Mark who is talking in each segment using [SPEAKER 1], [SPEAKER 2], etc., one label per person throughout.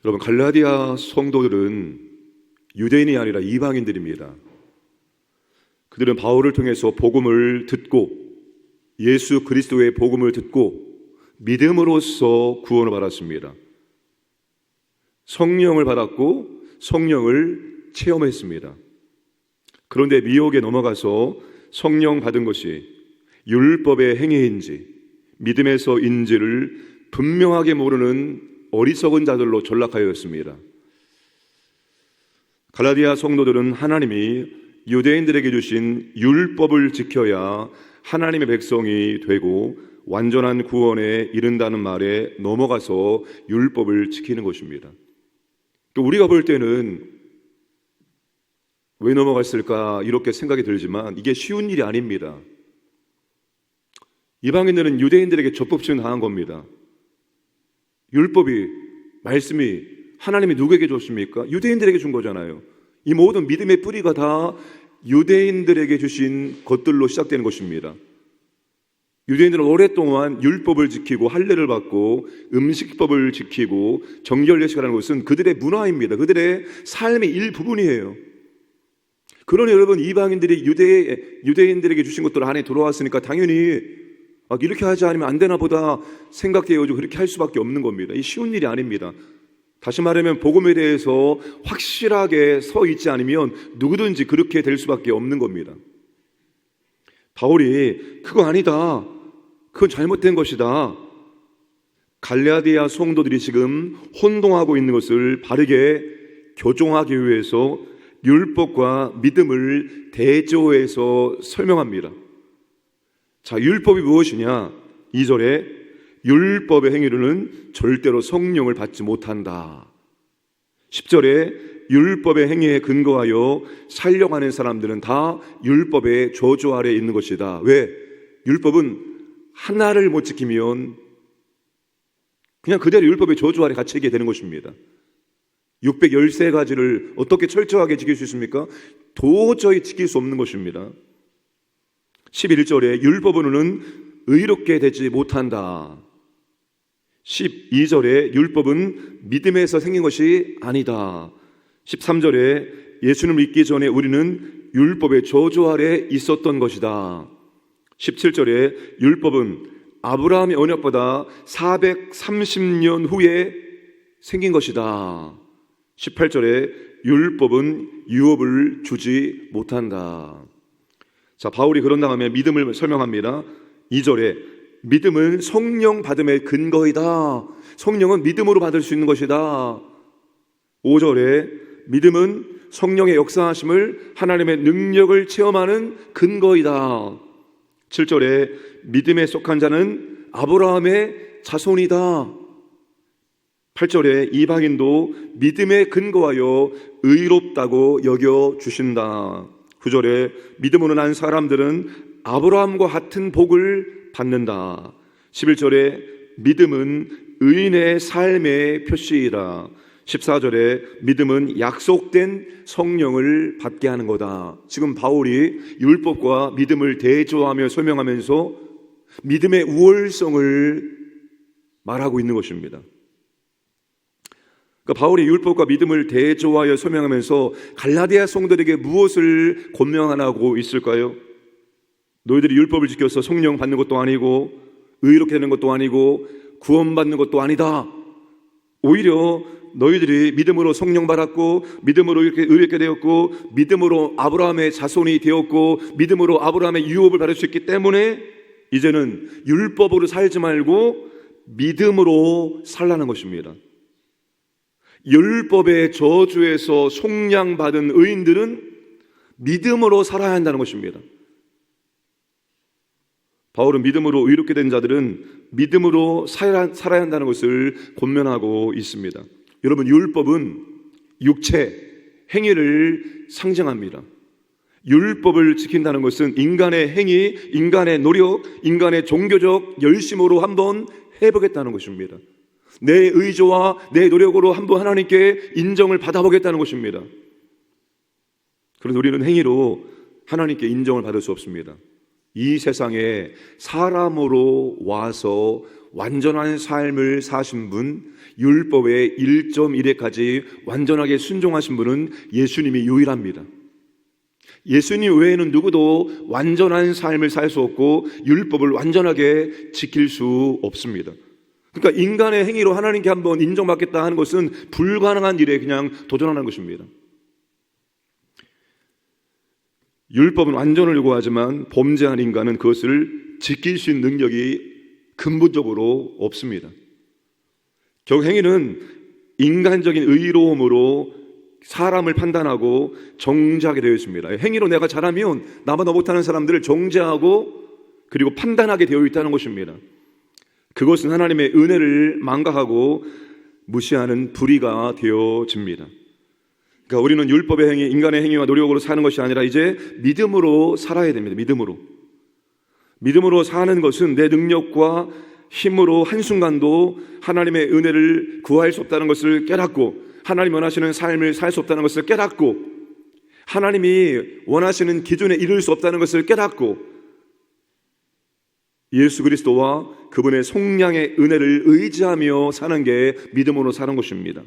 [SPEAKER 1] 여러분, 갈라디아 성도들은 유대인이 아니라 이방인들입니다. 그들은 바울을 통해서 복음을 듣고 예수 그리스도의 복음을 듣고 믿음으로써 구원을 받았습니다. 성령을 받았고 성령을 체험했습니다. 그런데 미혹에 넘어가서 성령 받은 것이 율법의 행위인지 믿음에서인지를 분명하게 모르는 어리석은 자들로 전락하였습니다. 갈라디아 성도들은 하나님이 유대인들에게 주신 율법을 지켜야 하나님의 백성이 되고 완전한 구원에 이른다는 말에 넘어가서 율법을 지키는 것입니다. 우리가 볼 때는 왜 넘어갔을까 이렇게 생각이 들지만 이게 쉬운 일이 아닙니다. 이방인들은 유대인들에게 접붙임 당한 겁니다. 율법이, 말씀이 하나님이 누구에게 줬습니까? 유대인들에게 준 거잖아요. 이 모든 믿음의 뿌리가 다 유대인들에게 주신 것들로 시작되는 것입니다. 유대인들은 오랫동안 율법을 지키고 할례를 받고 음식법을 지키고 정결례식이라는 것은 그들의 문화입니다. 그들의 삶의 일부분이에요. 그러니 여러분, 이방인들이 유대인들에게 주신 것들 안에 들어왔으니까 당연히 이렇게 하지 않으면 안 되나 보다 생각해가지고 그렇게 할 수밖에 없는 겁니다. 이 쉬운 일이 아닙니다. 다시 말하면 복음에 대해서 확실하게 서 있지 않으면 누구든지 그렇게 될 수밖에 없는 겁니다. 바울이 그거 아니다, 그건 잘못된 것이다, 갈라디아 성도들이 지금 혼동하고 있는 것을 바르게 교정하기 위해서 율법과 믿음을 대조해서 설명합니다. 자, 율법이 무엇이냐? 2절에 율법의 행위로는 절대로 성령을 받지 못한다. 10절에 율법의 행위에 근거하여 살려가는 사람들은 다 율법의 저주 아래에 있는 것이다. 왜? 율법은 하나를 못 지키면 그냥 그대로 율법의 저주 아래 갇히게 되는 것입니다. 613가지를 어떻게 철저하게 지킬 수 있습니까? 도저히 지킬 수 없는 것입니다. 11절에 율법으로는 의롭게 되지 못한다. 12절에 율법은 믿음에서 생긴 것이 아니다. 13절에 예수님을 믿기 전에 우리는 율법의 저주 아래 있었던 것이다. 17절에 율법은 아브라함의 언약보다 430년 후에 생긴 것이다. 18절에 율법은 유업을 주지 못한다. 자, 바울이 그런 다음에 믿음을 설명합니다. 2절에 믿음은 성령 받음의 근거이다. 성령은 믿음으로 받을 수 있는 것이다. 5절에 믿음은 성령의 역사하심을, 하나님의 능력을 체험하는 근거이다. 7절에 믿음에 속한 자는 아브라함의 자손이다. 8절에 이방인도 믿음에 근거하여 의롭다고 여겨주신다. 9절에 믿음으로 난 사람들은 아브라함과 같은 복을 받는다. 11절에 믿음은 의인의 삶의 표시이다. 14절에 믿음은 약속된 성령을 받게 하는 거다. 지금 바울이 율법과 믿음을 대조하며 설명하면서 믿음의 우월성을 말하고 있는 것입니다. 그러니까 바울이 율법과 믿음을 대조하여 설명하면서 갈라디아 성도들에게 무엇을 권면하고 있을까요? 너희들이 율법을 지켜서 성령 받는 것도 아니고 의롭게 되는 것도 아니고 구원받는 것도 아니다. 오히려 너희들이 믿음으로 성령 받았고 믿음으로 이렇게 의롭게 되었고 믿음으로 아브라함의 자손이 되었고 믿음으로 아브라함의 유업을 받을 수 있기 때문에 이제는 율법으로 살지 말고 믿음으로 살라는 것입니다. 율법의 저주에서 속량받은 의인들은 믿음으로 살아야 한다는 것입니다. 바울은 믿음으로 의롭게 된 자들은 믿음으로 살아야 한다는 것을 권면하고 있습니다. 여러분, 율법은 육체, 행위를 상징합니다. 율법을 지킨다는 것은 인간의 행위, 인간의 노력, 인간의 종교적 열심으로 한번 해보겠다는 것입니다. 내 의지와 내 노력으로 한번 하나님께 인정을 받아보겠다는 것입니다. 그런데 우리는 행위로 하나님께 인정을 받을 수 없습니다. 이 세상에 사람으로 와서 완전한 삶을 사신 분, 율법의 1.1회까지 완전하게 순종하신 분은 예수님이 유일합니다. 예수님 외에는 누구도 완전한 삶을 살 수 없고 율법을 완전하게 지킬 수 없습니다. 그러니까 인간의 행위로 하나님께 한번 인정받겠다 하는 것은 불가능한 일에 그냥 도전하는 것입니다. 율법은 완전을 요구하지만 범죄한 인간은 그것을 지킬 수 있는 능력이 근본적으로 없습니다. 결국 행위는 인간적인 의로움으로 사람을 판단하고 정죄하게 되어 있습니다. 행위로 내가 잘하면 나보다 못하는 사람들을 정죄하고 그리고 판단하게 되어 있다는 것입니다. 그것은 하나님의 은혜를 망각하고 무시하는 불의가 되어집니다. 그러니까 우리는 율법의 행위, 인간의 행위와 노력으로 사는 것이 아니라 이제 믿음으로 살아야 됩니다. 믿음으로 사는 것은 내 능력과 힘으로 한순간도 하나님의 은혜를 구할 수 없다는 것을 깨닫고, 하나님 원하시는 삶을 살 수 없다는 것을 깨닫고, 하나님이 원하시는 기준에 이룰 수 없다는 것을 깨닫고, 예수 그리스도와 그분의 속량의 은혜를 의지하며 사는 게 믿음으로 사는 것입니다.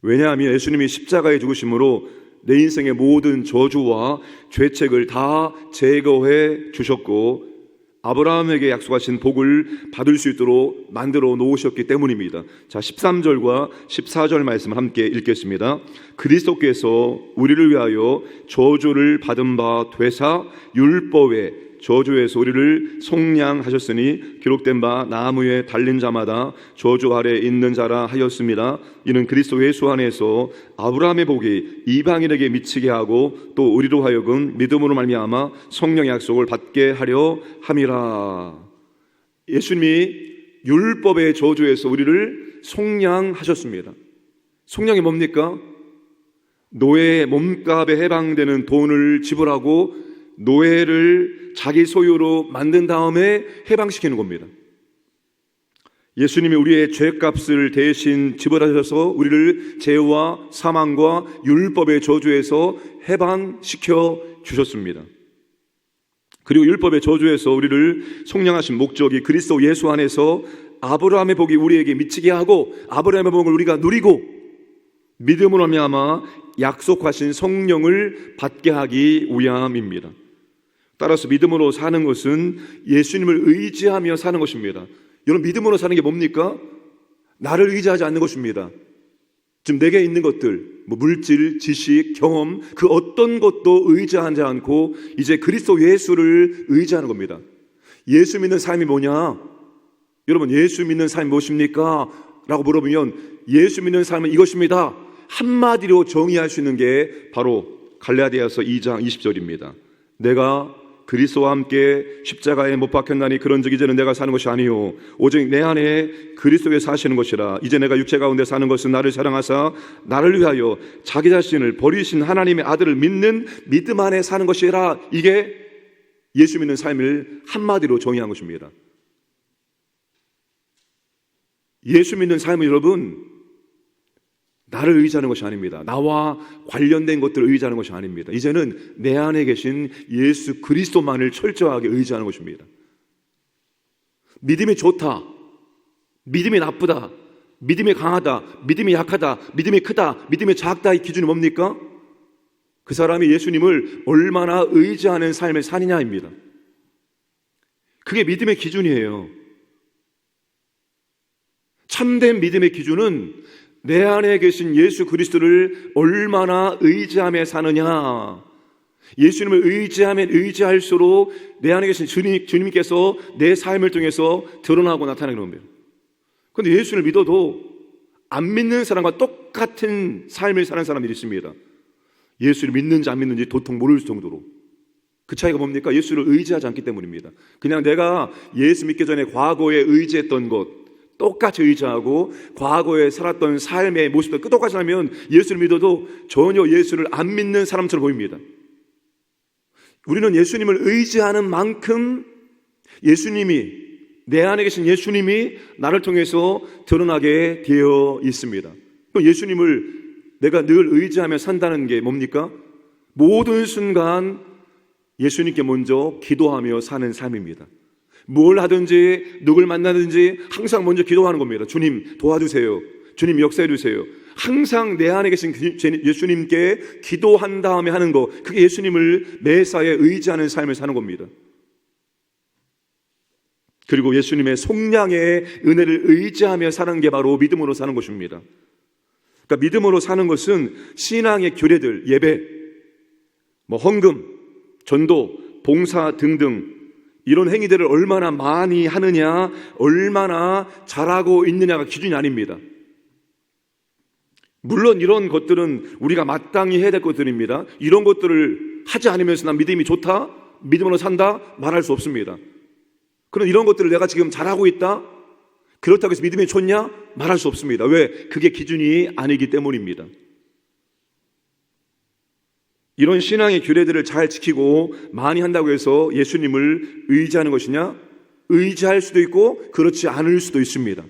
[SPEAKER 1] 왜냐하면 예수님이 십자가에 죽으심으로 내 인생의 모든 저주와 죄책을 다 제거해 주셨고 아브라함에게 약속하신 복을 받을 수 있도록 만들어 놓으셨기 때문입니다. 자, 13절과 14절 말씀을 함께 읽겠습니다. 그리스도께서 우리를 위하여 저주를 받은 바 되사 율법의 저주에서 우리를 속량하셨으니 기록된 바 나무에 달린 자마다 저주 아래 있는 자라 하였습니다. 이는 그리스도 예수 안에서 아브라함의 복이 이방인에게 미치게 하고 또 우리로 하여금 믿음으로 말미암아 성령의 약속을 받게 하려 함이라. 예수님이 율법의 저주에서 우리를 속량하셨습니다. 속량이 뭡니까? 노예의 몸값에 해당되는 돈을 지불하고 노예를 자기 소유로 만든 다음에 해방시키는 겁니다. 예수님이 우리의 죄값을 대신 지불하셔서 우리를 죄와 사망과 율법의 저주에서 해방시켜 주셨습니다. 그리고 율법의 저주에서 우리를 속량하신 목적이 그리스도 예수 안에서 아브라함의 복이 우리에게 미치게 하고 아브라함의 복을 우리가 누리고 믿음으로 말미암아 약속하신 성령을 받게 하기 위함입니다. 따라서 믿음으로 사는 것은 예수님을 의지하며 사는 것입니다. 여러분, 믿음으로 사는 게 뭡니까? 나를 의지하지 않는 것입니다. 지금 내게 있는 것들, 물질, 지식, 경험, 그 어떤 것도 의지하지 않고 이제 그리스도 예수를 의지하는 겁니다. 예수 믿는 삶이 뭐냐? 여러분, 예수 믿는 삶이 무엇입니까? 라고 물어보면 예수 믿는 삶은 이것입니다. 한마디로 정의할 수 있는 게 바로 갈라디아서 2장 20절입니다. 내가 그리스도와 함께 십자가에 못 박혔나니 그런즉 이제는 내가 사는 것이 아니요 오직 내 안에 그리스도께서 사시는 것이라. 이제 내가 육체 가운데 사는 것은 나를 사랑하사 나를 위하여 자기 자신을 버리신 하나님의 아들을 믿는 믿음 안에 사는 것이라. 이게 예수 믿는 삶을 한마디로 정의한 것입니다. 예수 믿는 삶은 여러분 나를 의지하는 것이 아닙니다. 나와 관련된 것들을 의지하는 것이 아닙니다. 이제는 내 안에 계신 예수 그리스도만을 철저하게 의지하는 것입니다. 믿음이 좋다, 믿음이 나쁘다, 믿음이 강하다, 믿음이 약하다, 믿음이 크다, 믿음이 작다, 이 기준이 뭡니까? 그 사람이 예수님을 얼마나 의지하는 삶을 사느냐입니다. 그게 믿음의 기준이에요. 참된 믿음의 기준은 내 안에 계신 예수 그리스도를 얼마나 의지하며 사느냐. 예수님을 의지하면 의지할수록 내 안에 계신 주님께서 내 삶을 통해서 드러나고 나타나는 겁니다. 그런데 예수를 믿어도 안 믿는 사람과 똑같은 삶을 사는 사람들이 있습니다. 예수를 믿는지 안 믿는지 도통 모를 정도로. 그 차이가 뭡니까? 예수를 의지하지 않기 때문입니다. 그냥 내가 예수 믿기 전에 과거에 의지했던 것 똑같이 의지하고 과거에 살았던 삶의 모습도 똑같이 하면 예수를 믿어도 전혀 예수를 안 믿는 사람처럼 보입니다. 우리는 예수님을 의지하는 만큼 예수님이, 내 안에 계신 예수님이 나를 통해서 드러나게 되어 있습니다. 그럼 예수님을 내가 늘 의지하며 산다는 게 뭡니까? 모든 순간 예수님께 먼저 기도하며 사는 삶입니다. 뭘 하든지 누굴 만나든지 항상 먼저 기도하는 겁니다. 주님 도와주세요. 주님 역사해 주세요. 항상 내 안에 계신 예수님께 기도한 다음에 하는 거, 그게 예수님을 매사에 의지하는 삶을 사는 겁니다. 그리고 예수님의 속량의 은혜를 의지하며 사는 게 바로 믿음으로 사는 것입니다. 그러니까 믿음으로 사는 것은 신앙의 규례들, 예배, 헌금, 전도, 봉사 등등 이런 행위들을 얼마나 많이 하느냐, 얼마나 잘하고 있느냐가 기준이 아닙니다. 물론 이런 것들은 우리가 마땅히 해야 될 것들입니다. 이런 것들을 하지 않으면서 난 믿음이 좋다, 믿음으로 산다 말할 수 없습니다. 그럼 이런 것들을 내가 지금 잘하고 있다, 그렇다고 해서 믿음이 좋냐 말할 수 없습니다. 왜? 그게 기준이 아니기 때문입니다. 이런 신앙의 규례들을 잘 지키고 많이 한다고 해서 예수님을 의지하는 것이냐? 의지할 수도 있고 그렇지 않을 수도 있습니다.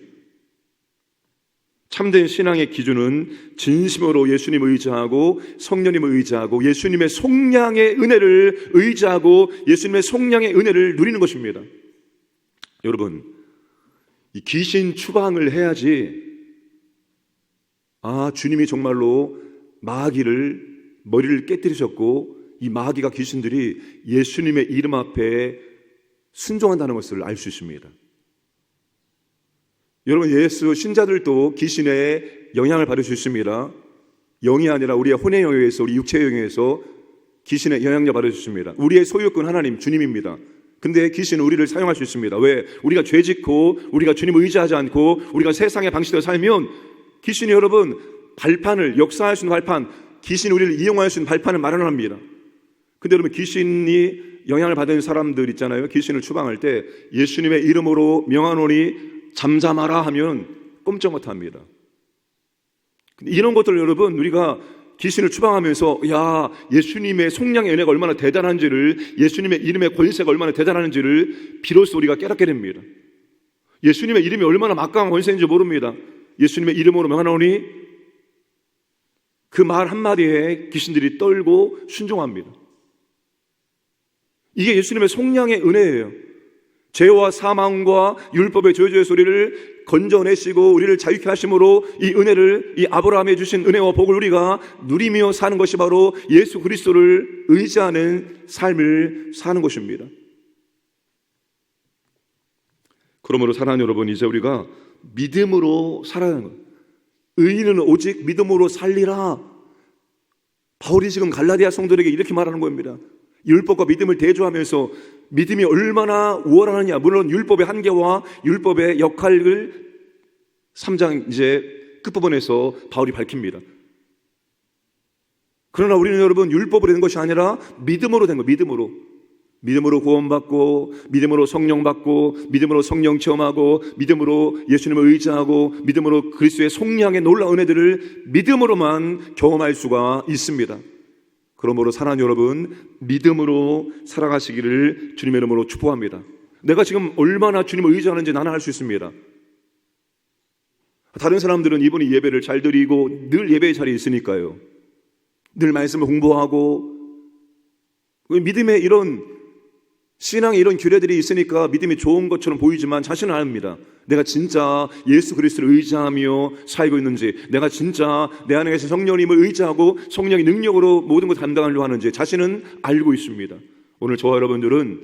[SPEAKER 1] 참된 신앙의 기준은 진심으로 예수님을 의지하고 성령님을 의지하고 예수님의 속량의 은혜를 의지하고 예수님의 속량의 은혜를 누리는 것입니다. 여러분, 이 귀신 추방을 해야지 주님이 정말로 마귀를 머리를 깨뜨리셨고 이 마귀가 귀신들이 예수님의 이름 앞에 순종한다는 것을 알 수 있습니다. 여러분, 예수 신자들도 귀신의 영향을 받을 수 있습니다. 영이 아니라 우리의 혼의 영역에서, 우리 육체의 영역에서 귀신의 영향력 받을 수 있습니다. 우리의 소유권 하나님, 주님입니다. 근데 귀신은 우리를 사용할 수 있습니다. 왜? 우리가 죄 짓고 우리가 주님을 의지하지 않고 우리가 세상의 방식대로 살면 귀신이 여러분 발판을, 역사할 수 있는 발판, 귀신이 우리를 이용할 수 있는 발판을 마련합니다. 근데 여러분, 귀신이 영향을 받은 사람들 있잖아요. 귀신을 추방할 때 예수님의 이름으로 명하노니 잠잠하라 하면 꼼짝 못합니다. 이런 것들 여러분, 우리가 귀신을 추방하면서 예수님의 속량의 은혜가 얼마나 대단한지를, 예수님의 이름의 권세가 얼마나 대단한지를 비로소 우리가 깨닫게 됩니다. 예수님의 이름이 얼마나 막강한 권세인지 모릅니다. 예수님의 이름으로 명하노니 그 말 한마디에 귀신들이 떨고 순종합니다. 이게 예수님의 속량의 은혜예요. 죄와 사망과 율법의 저주의 소리를 건져내시고 우리를 자유케 하심으로 이 은혜를, 이 아브라함이 주신 은혜와 복을 우리가 누리며 사는 것이 바로 예수 그리스도를 의지하는 삶을 사는 것입니다. 그러므로 사랑하는 여러분, 이제 우리가 믿음으로 살아야 하는 것. 의인은 오직 믿음으로 살리라. 바울이 지금 갈라디아 성도들에게 이렇게 말하는 겁니다. 율법과 믿음을 대조하면서 믿음이 얼마나 우월하느냐. 물론 율법의 한계와 율법의 역할을 3장 이제 끝부분에서 바울이 밝힙니다. 그러나 우리는 여러분 율법으로 된 것이 아니라 믿음으로 된 거예요. 믿음으로 구원받고, 믿음으로 성령 받고, 믿음으로 성령 체험하고, 믿음으로 예수님을 의지하고, 믿음으로 그리스도의 속량의 놀라운 은혜들을 믿음으로만 경험할 수가 있습니다. 그러므로 사랑하는 여러분, 믿음으로 살아가시기를 주님의 이름으로 축복합니다. 내가 지금 얼마나 주님을 의지하는지 나는 알 수 있습니다. 다른 사람들은 이분이 예배를 잘 드리고 늘 예배의 자리에 있으니까요. 늘 말씀을 공부하고, 믿음의 이런 신앙에 이런 규례들이 있으니까 믿음이 좋은 것처럼 보이지만 자신은 압니다. 내가 진짜 예수 그리스도를 의지하며 살고 있는지, 내가 진짜 내 안에 계신 성령님을 의지하고 성령의 능력으로 모든 것을 감당하려고 하는지 자신은 알고 있습니다. 오늘 저와 여러분들은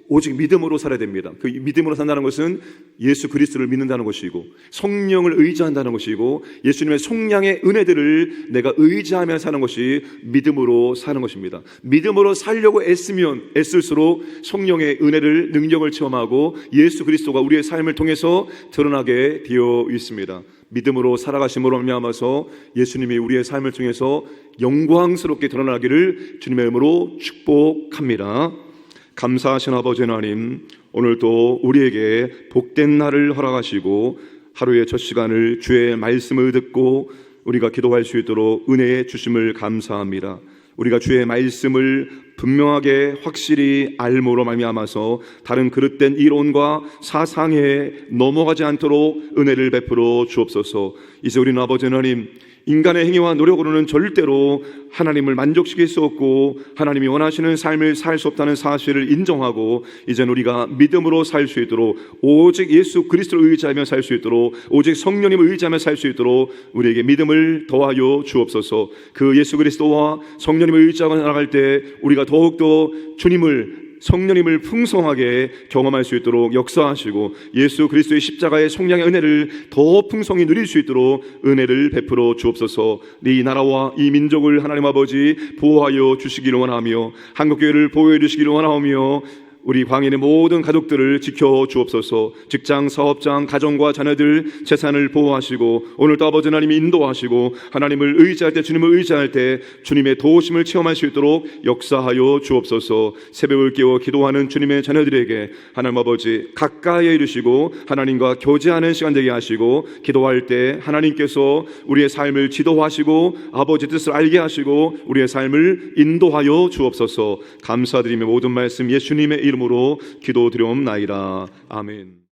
[SPEAKER 1] 오직 믿음으로 살아야 됩니다. 그 믿음으로 산다는 것은 예수 그리스도를 믿는다는 것이고 성령을 의지한다는 것이고 예수님의 속량의 은혜들을 내가 의지하며 사는 것이 믿음으로 사는 것입니다. 믿음으로 살려고 애쓰면 애쓸수록 성령의 은혜를, 능력을 체험하고 예수 그리스도가 우리의 삶을 통해서 드러나게 되어 있습니다. 믿음으로 살아가심으로 말미암아서 예수님이 우리의 삶을 통해서 영광스럽게 드러나기를 주님의 이름으로 축복합니다. 감사하신 아버지 하나님, 오늘도 우리에게 복된 날을 허락하시고 하루의 첫 시간을 주의 말씀을 듣고 우리가 기도할 수 있도록 은혜의 주심을 감사합니다. 우리가 주의 말씀을 분명하게 확실히 알므로 말미암아서 다른 그릇된 이론과 사상에 넘어가지 않도록 은혜를 베풀어 주옵소서. 이제 우리는 아버지 하나님, 인간의 행위와 노력으로는 절대로 하나님을 만족시킬 수 없고 하나님이 원하시는 삶을 살 수 없다는 사실을 인정하고 이제는 우리가 믿음으로 살 수 있도록, 오직 예수 그리스도를 의지하며 살 수 있도록, 오직 성령님을 의지하며 살 수 있도록 우리에게 믿음을 더하여 주옵소서. 그 예수 그리스도와 성령님을 의지하고 나아갈 때 우리가 더욱더 성령님을 풍성하게 경험할 수 있도록 역사하시고 예수 그리스도의 십자가의 속량의 은혜를 더 풍성히 누릴 수 있도록 은혜를 베풀어 주옵소서. 이 나라와 이 민족을 하나님 아버지 보호하여 주시기를 원하며 한국교회를 보호해 주시기를 원하며 우리 광인의 모든 가족들을 지켜 주옵소서. 직장, 사업장, 가정과 자녀들 재산을 보호하시고 오늘도 아버지 하나님이 인도하시고 하나님을 의지할 때, 주님을 의지할 때 주님의 도우심을 체험할 수 있도록 역사하여 주옵소서. 새벽을 깨워 기도하는 주님의 자녀들에게 하나님 아버지 가까이에 이르시고 하나님과 교제하는 시간 되게 하시고, 기도할 때 하나님께서 우리의 삶을 지도하시고 아버지 뜻을 알게 하시고 우리의 삶을 인도하여 주옵소서. 감사드리며 모든 말씀 예수님의 이름으로 기도드리옵나이다. 아멘.